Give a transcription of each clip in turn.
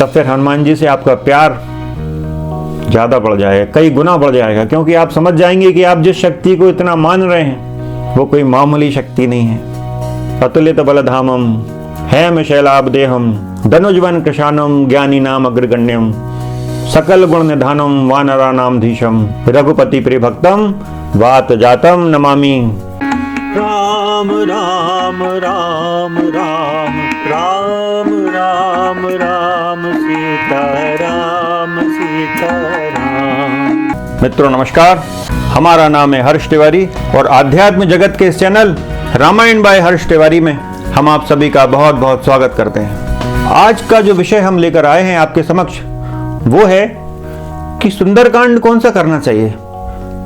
तब फिर हनुमान जी से आपका प्यार ज़्यादा बढ़ जाएगा, कई गुना बढ़ जाएगा, क्योंकि आप समझ जाएंगे कि आप जिस शक्ति को इतना मान रहे हैं वो कोई मामूली शक्ति नहीं है। अतुलित बलधामम हैम शैलाब्देहम धनुजवन कृशानम ज्ञानी नाम अग्रगण्यम सकल गुण निधानम वानरानाम धीशम रघुपति प्रिभक्तम वात जातम नमामि। राम राम राम राम राम राम राम सीता राम सीता राम। मित्रों नमस्कार, हमारा नाम है हर्ष तिवारी और आध्यात्म जगत के इस चैनल रामायण बाय हर्ष तिवारी में हम आप सभी का बहुत बहुत स्वागत करते हैं। आज का जो विषय हम लेकर आए हैं आपके समक्ष वो है कि सुंदरकांड कौन सा करना चाहिए।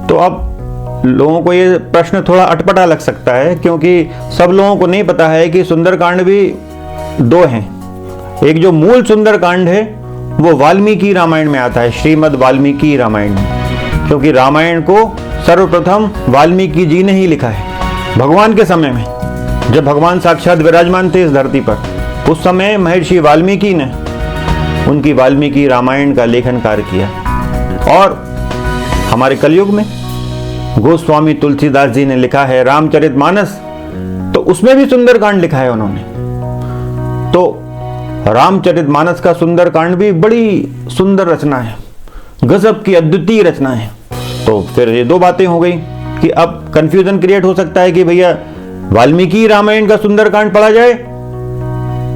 तो अब लोगों को ये प्रश्न थोड़ा अटपटा लग सकता है, क्योंकि सब लोगों को नहीं पता है कि सुंदरकांड भी दो हैं। एक जो मूल सुंदरकांड है वो वाल्मीकि रामायण में आता है, श्रीमद् वाल्मीकि रामायण में, क्योंकि रामायण को सर्वप्रथम वाल्मीकि जी ने ही लिखा है। भगवान के समय में जब भगवान साक्षात विराजमान थे इस धरती पर, उस समय महर्षि वाल्मीकि ने उनकी वाल्मीकि रामायण का लेखन कार्य किया। और हमारे कलयुग में गोस्वामी तुलसीदास जी ने लिखा है रामचरितमानस, तो उसमें भी सुंदरकांड लिखा है उन्होंने। तो रामचरितमानस का सुंदरकांड भी बड़ी सुंदर रचना है, गजब की अद्वितीय रचना है। तो फिर ये दो बातें हो गई कि अब कंफ्यूजन क्रिएट हो सकता है कि भैया वाल्मीकि रामायण का सुंदरकांड पढ़ा जाए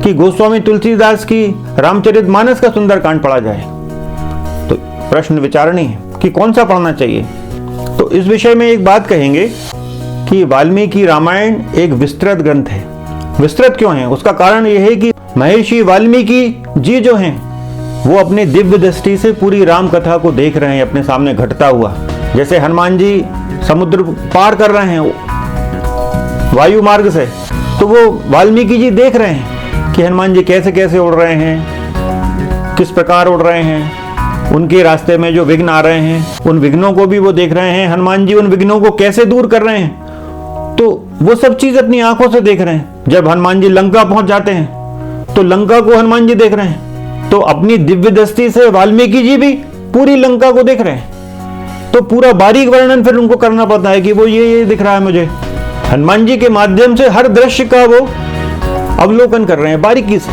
कि गोस्वामी तुलसीदास की रामचरितमानस का सुंदरकांड पढ़ा जाए। तो प्रश्न विचारणी है कि कौन सा पढ़ना चाहिए। तो इस विषय में एक बात कहेंगे कि वाल्मीकि रामायण एक विस्तृत ग्रंथ है। विस्तृत क्यों है? उसका कारण यह है कि महर्षि वाल्मीकि जी जो हैं वो अपनी दिव्य दृष्टि से पूरी राम कथा को देख रहे हैं अपने सामने घटता हुआ। जैसे हनुमान जी समुद्र पार कर रहे हैं वायु मार्ग से, तो वो वाल्मीकि जी देख रहे हैं कि हनुमान जी कैसे कैसे उड़ रहे हैं, किस प्रकार उड़ रहे हैं, उनके रास्ते में जो विघ्न आ रहे हैं उन विघ्नों को भी वो देख रहे हैं, हनुमान जी उन विघ्नों को कैसे दूर कर रहे हैं। तो वो सब चीज अपनी आंखों से देख रहे हैं। जब हनुमान जी लंका पहुंच जाते हैं तो लंका को हनुमान जी देख रहे हैं। तो अपनी दिव्य दृष्टि से वाल्मीकि जी भी पूरी लंका को देख रहे हैं। तो पूरा बारीक वर्णन फिर उनको करना पड़ता है कि वो ये दिख रहा है मुझे। हनुमान जी के माध्यम से हर दृश्य का वो अवलोकन कर रहे हैं बारीकी से।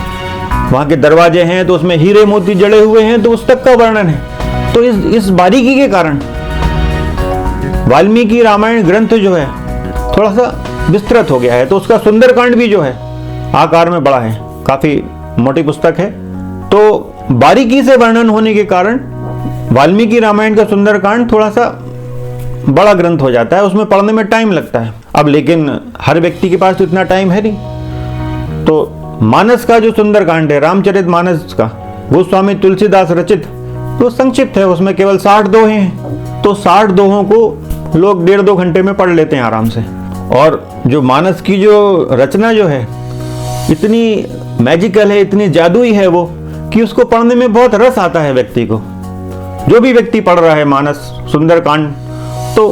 वहां के दरवाजे हैं तो उसमें हीरे मोती जड़े हुए हैं, तो उस तक का वर्णन है। तो इस बारीकी के कारण वाल्मीकि रामायण ग्रंथ जो है थोड़ा सा विस्तृत हो गया है। तो उसका सुंदरकांड भी जो है आकार में बड़ा है, काफी मोटी पुस्तक है। तो बारीकी से वर्णन होने के कारण वाल्मीकि रामायण का सुंदरकांड थोड़ा सा बड़ा ग्रंथ हो जाता है, उसमें पढ़ने में टाइम लगता है। अब लेकिन हर व्यक्ति के पास तो इतना टाइम है नहीं। तो मानस का जो सुंदरकांड है, रामचरितमानस का, गोस्वामी तुलसीदास रचित, तो संक्षिप्त है, उसमें केवल 60 दोहे हैं। तो 60 दोहों को लोग 1.5-2 घंटे में पढ़ लेते हैं आराम से। और जो मानस की जो रचना जो है इतनी मैजिकल है, इतनी जादुई है वो, कि उसको पढ़ने में बहुत रस आता है व्यक्ति को। जो भी व्यक्ति पढ़ रहा है मानस सुंदरकांड तो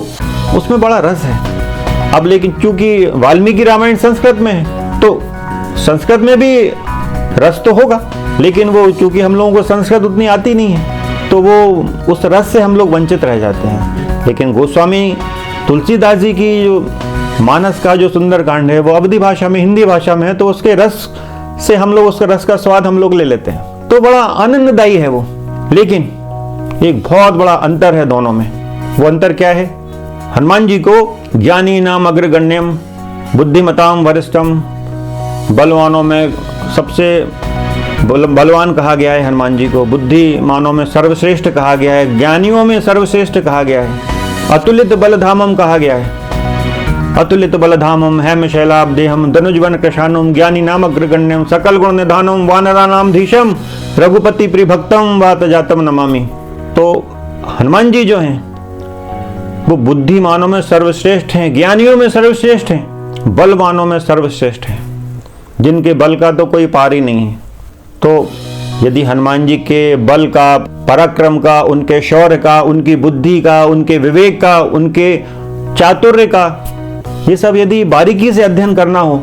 उसमें बड़ा रस है। अब लेकिन चूंकि वाल्मीकि रामायण संस्कृत में है तो संस्कृत में भी रस तो होगा, लेकिन वो चूंकि हम लोगों को संस्कृत उतनी आती नहीं है तो वो उस रस से हम लोग वंचित रह जाते हैं। लेकिन गोस्वामी तुलसीदास जी की जो मानस का जो सुंदरकांड है वो अवधी भाषा में, हिंदी भाषा में है, तो उसके रस से हम लोग उसका रस का स्वाद हम लोग ले लेते हैं। तो बड़ा आनंददायी है वो। लेकिन एक बहुत बड़ा अंतर है दोनों में। वो अंतर क्या है? हनुमान जी को ज्ञानी नाम अग्रगण्यम बुद्धिमताम वरिष्ठम, बलवानों में सबसे बलवान कहा गया है। हनुमान जी को बुद्धिमानों में सर्वश्रेष्ठ कहा गया है, ज्ञानियों में सर्वश्रेष्ठ कहा गया है, अतुलित बलधामम कहा गया है। अतुलित बलधामम हैम शैलाब्देहम धनुजवन कृशानम ज्ञानी नाम अग्रगण्यम सकल गुण निधानम वानरानाम धीशम रघुपति प्रिभक्तम वात जातम नमामि। तो हनुमान जी जो हैं वो बुद्धिमानों में सर्वश्रेष्ठ हैं, ज्ञानियों में सर्वश्रेष्ठ हैं, बलवानों में सर्वश्रेष्ठ हैं, जिनके बल का तो कोई पार ही नहीं है। तो यदि हनुमान जी के बल का, पराक्रम का, उनके शौर्य का, उनकी बुद्धि का, उनके विवेक का, उनके चातुर्य का, ये सब यदि बारीकी से अध्ययन करना हो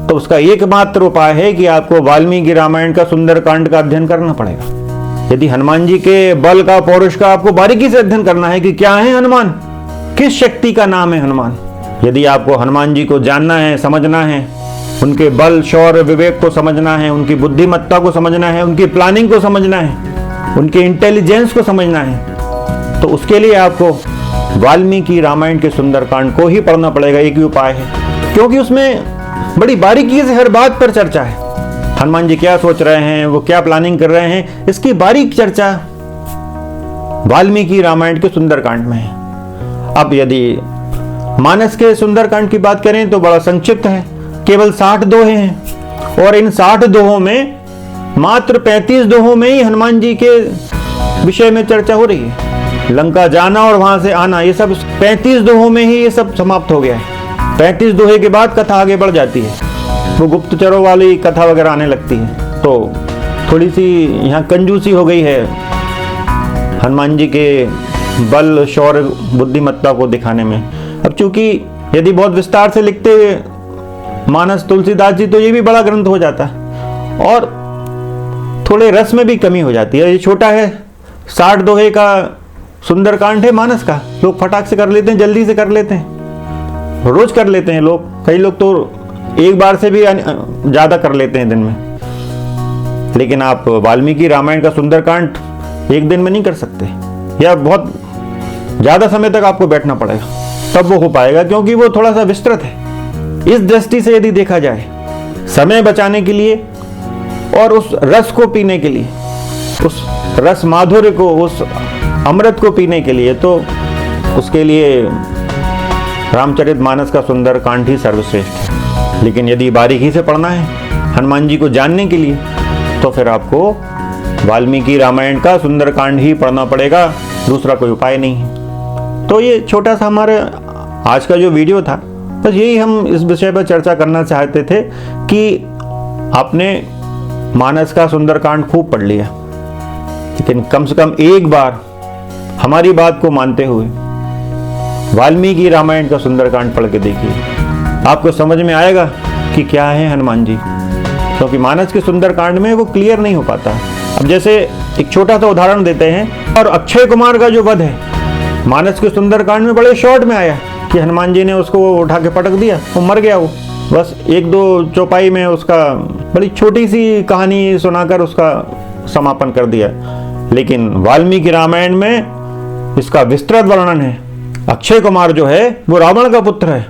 तो उसका एकमात्र उपाय है कि आपको वाल्मीकि रामायण का सुंदरकांड का अध्ययन करना पड़ेगा। यदि हनुमान जी के बल का, पौरुष का आपको बारीकी से अध्ययन करना है कि क्या है हनुमान, किस शक्ति का नाम है हनुमान, यदि आपको हनुमान जी को जानना है, समझना है, उनके बल, शौर्य, विवेक को समझना है, उनकी बुद्धिमत्ता को समझना है, उनकी प्लानिंग को समझना है, उनके इंटेलिजेंस को समझना है, तो उसके लिए आपको वाल्मीकि रामायण के सुंदरकांड को ही पढ़ना पड़ेगा। एक ही उपाय है, क्योंकि उसमें बड़ी बारीकी से हर बात पर चर्चा है। हनुमान जी क्या सोच रहे हैं, वो क्या प्लानिंग कर रहे हैं, इसकी बारीक चर्चा वाल्मीकि रामायण के सुंदरकांड में है। अब यदि मानस के सुंदरकांड की बात करें तो बड़ा संक्षिप्त है, केवल 60 दोहे हैं, और इन 60 दोहों में मात्र 35 दोहों में ही हनुमान जी के विषय में चर्चा हो रही है। लंका जाना और वहां से आना, ये सब 35 दोहों में ही ये सब समाप्त हो गया है। 35 दोहे के बाद कथा आगे बढ़ जाती है, वो गुप्तचरों वाली कथा वगैरह आने लगती है। तो थोड़ी सी यहाँ कंजूसी हो गई है हनुमान जी के बल, शौर्य, बुद्धिमत्ता को दिखाने में। अब चूंकि यदि बहुत विस्तार से लिखते हुए मानस तुलसीदास जी तो ये भी बड़ा ग्रंथ हो जाता है और थोड़े रस में भी कमी हो जाती है। ये छोटा है, 60 दोहे का सुंदरकांड है मानस का, लोग फटाक से कर लेते हैं, जल्दी से कर लेते हैं, रोज कर लेते हैं लोग, कई लोग तो एक बार से भी ज्यादा कर लेते हैं दिन में। लेकिन आप वाल्मीकि रामायण का सुंदरकांड एक दिन में नहीं कर सकते, या बहुत ज्यादा समय तक आपको बैठना पड़ेगा, तब वो हो पाएगा, क्योंकि वो थोड़ा सा विस्तृत है। इस दृष्टि से यदि देखा जाए, समय बचाने के लिए और उस रस को पीने के लिए, उस रस माधुर्य को, उस अमृत को पीने के लिए, तो उसके लिए रामचरितमानस का सुंदरकांड ही सर्वश्रेष्ठ है। लेकिन यदि बारीकी से पढ़ना है हनुमान जी को जानने के लिए, तो फिर आपको वाल्मीकि रामायण का सुंदरकांड ही पढ़ना पड़ेगा, दूसरा कोई उपाय नहीं है। तो ये छोटा सा हमारे आज का जो वीडियो था, बस यही हम इस विषय पर चर्चा करना चाहते थे कि आपने मानस का सुंदरकांड खूब पढ़ लिया, लेकिन कम से कम एक बार हमारी बात को मानते हुए वाल्मीकि रामायण का सुंदरकांड पढ़ के देखिए, आपको समझ में आएगा कि क्या है हनुमान जी। क्योंकि मानस के सुंदरकांड में वो क्लियर नहीं हो पाता। अब जैसे एक छोटा सा उदाहरण देते हैं, और अक्षय कुमार का जो वध है मानस के सुंदरकांड में बड़े शॉर्ट में आया कि हनुमान जी ने उसको उठा के पटक दिया, वो मर गया। वो बस 1-2 चौपाई में उसका बड़ी छोटी सी कहानी सुनाकर उसका समापन कर दिया। लेकिन वाल्मीकि रामायण में इसका विस्तृत वर्णन है। अक्षय कुमार जो है वो रावण का पुत्र है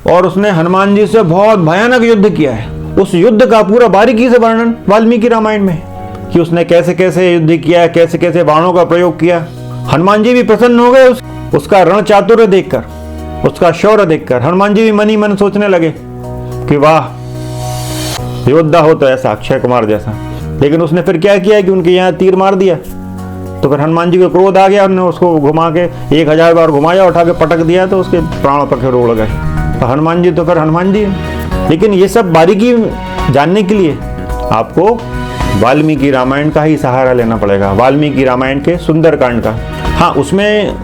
और उसने हनुमान जी से बहुत भयानक युद्ध किया है। उस युद्ध का पूरा बारीकी से वर्णन वाल्मीकि रामायण में है कि उसने कैसे कैसे युद्ध किया, कैसे कैसे बाणों का प्रयोग किया। हनुमान जी भी प्रसन्न हो गए उसका रण चातुर्य देखकर, उसका शौर्य देखकर। हनुमान जी भी मन ही मन सोचने लगे कि वाह, योद्धा हो तो ऐसा, अक्षय कुमार जैसा। लेकिन उसने फिर क्या किया कि उनके यहाँ तीर मार दिया, तो फिर हनुमान जी को क्रोध आ गया, उन्होंने उसको घुमा के 1000 बार घुमाया, उठा के पटक दिया, तो उसके प्राण पखेरु उड़ गए। तो हनुमान जी तो फिर हनुमान जी। लेकिन ये सब बारीकी जानने के लिए आपको वाल्मीकि रामायण का ही सहारा लेना पड़ेगा, वाल्मीकि रामायण के सुंदरकांड का। हाँ, उसमें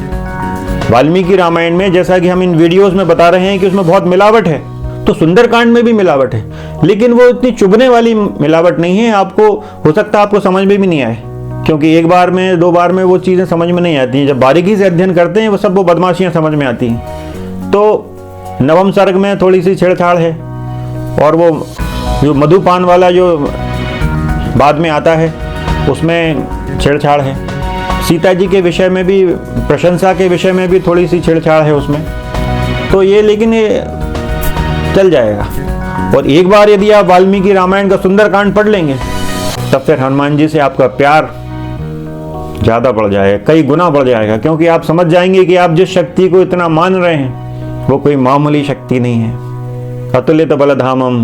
वाल्मीकि रामायण में जैसा कि हम इन वीडियोस में बता रहे हैं कि उसमें बहुत मिलावट है, तो सुंदरकांड में भी मिलावट है, लेकिन वो इतनी चुभने वाली मिलावट नहीं है। आपको हो सकता है आपको समझ में भी नहीं आए, क्योंकि एक बार में 2 बार में वो चीज़ें समझ में नहीं आती हैं। जब बारीकी से अध्ययन करते हैं वो बदमाशियाँ समझ में आती हैं। तो नवम सर्ग में थोड़ी सी छेड़छाड़ है, और वो जो मधुपान वाला जो बाद में आता है उसमें छेड़छाड़ है। सीता जी के विषय में भी, प्रशंसा के विषय में भी थोड़ी सी छेड़छाड़ है उसमें। तो ये, लेकिन ये चल जाएगा। और एक बार यदि आप वाल्मीकि रामायण का सुंदरकांड पढ़ लेंगे, तब फिर हनुमान जी से आपका प्यार ज़्यादा बढ़ जाएगा, कई गुना बढ़ जाएगा, क्योंकि आप समझ जाएंगे कि आप जिस शक्ति को इतना मान रहे हैं वो कोई मामूली शक्ति नहीं है। अतुलित बलधामम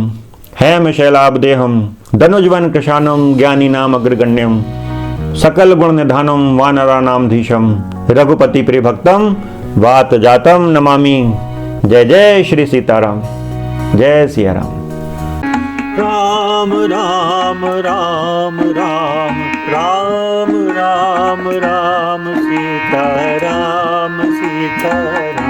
हैम शैलाब्देहम धनुजवन कृशानम ज्ञानी नाम अग्रगण्यम सकल गुण निधानम वानरानाम धीशम रघुपति प्रिय भक्तम वात जातम नमामि। जय जय श्री सीताराम, जय सिया राम। राम राम राम राम राम राम राम सीता राम सीता राम।